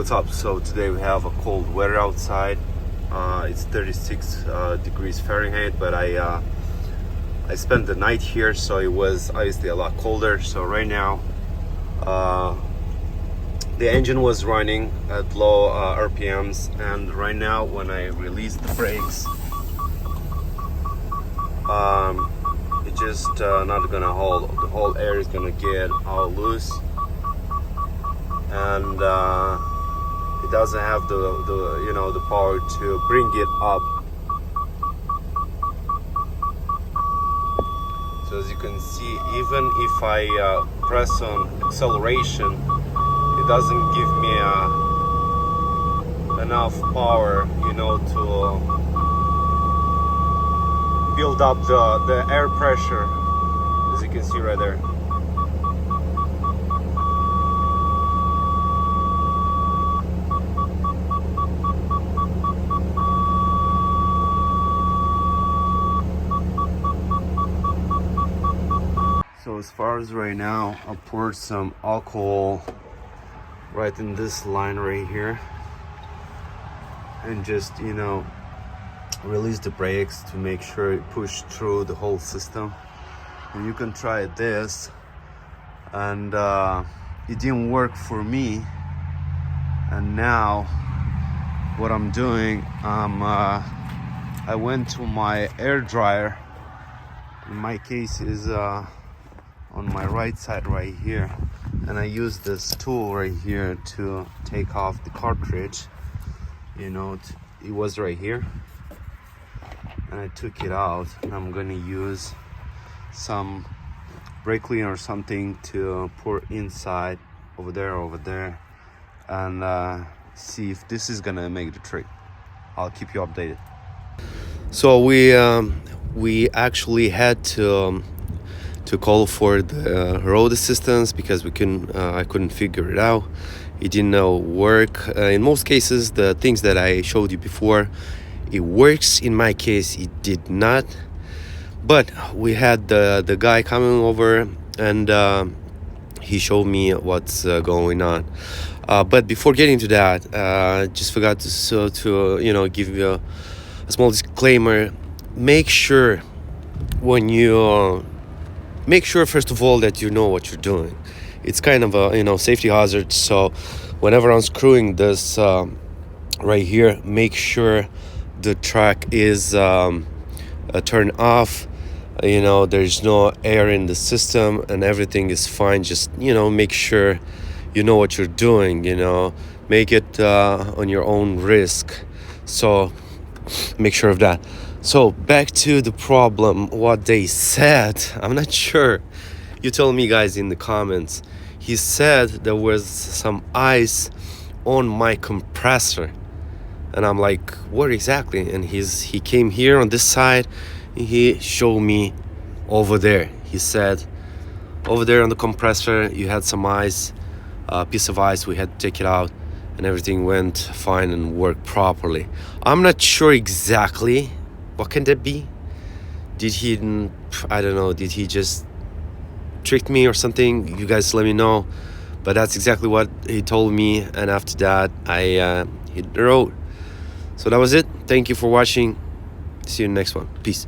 what's up? So today we have a cold weather outside. It's 36 degrees Fahrenheit, but I spent the night here, so it was obviously a lot colder. So right now the engine was running at low RPMs, and right now when I release the brakes, it just not gonna hold. The whole air is gonna get all loose, and it doesn't have the power to bring it up. So as you can see, even if I press on acceleration, it doesn't give me enough power, to build up the air pressure, as you can see right there. So as far as right now, I poured some alcohol right in this line right here, and just release the brakes to make sure it push through the whole system. And you can try this, and it didn't work for me. And now what I'm doing, I went to my air dryer. In my case is on my right side right here, and I use this tool right here to take off the cartridge. It was right here, and I took it out, and I'm gonna use some brake cleaner or something to pour inside over there, and see if this is gonna make the trick. I'll keep you updated. So we actually had to call for the road assistance because I couldn't figure it out. It didn't work. In most cases, the things that I showed you before, it works. In my case, it did not. But we had the guy coming over, and he showed me what's going on. But before getting to that, just forgot to give you a small disclaimer. Make sure first of all that you know what you're doing. It's kind of a safety hazard. So whenever unscrewing this right here, make sure the track is turned off. There's no air in the system, and everything is fine. Just make sure you know what you're doing. Make it on your own risk. So make sure of that. So back to the problem, what they said, I'm not sure. You tell me, guys, in the comments. He said there was some ice on my compressor, and I'm like, what exactly? And he came here on this side, and he showed me over there. He said over there on the compressor you had some ice, a piece of ice. We had to take it out, and everything went fine and worked properly. I'm not sure exactly. What can that be? I don't know, did he just trick me or something? You guys let me know. But that's exactly what he told me, and after that I hit the road. So that was it. Thank you for watching. See you in the next one. Peace.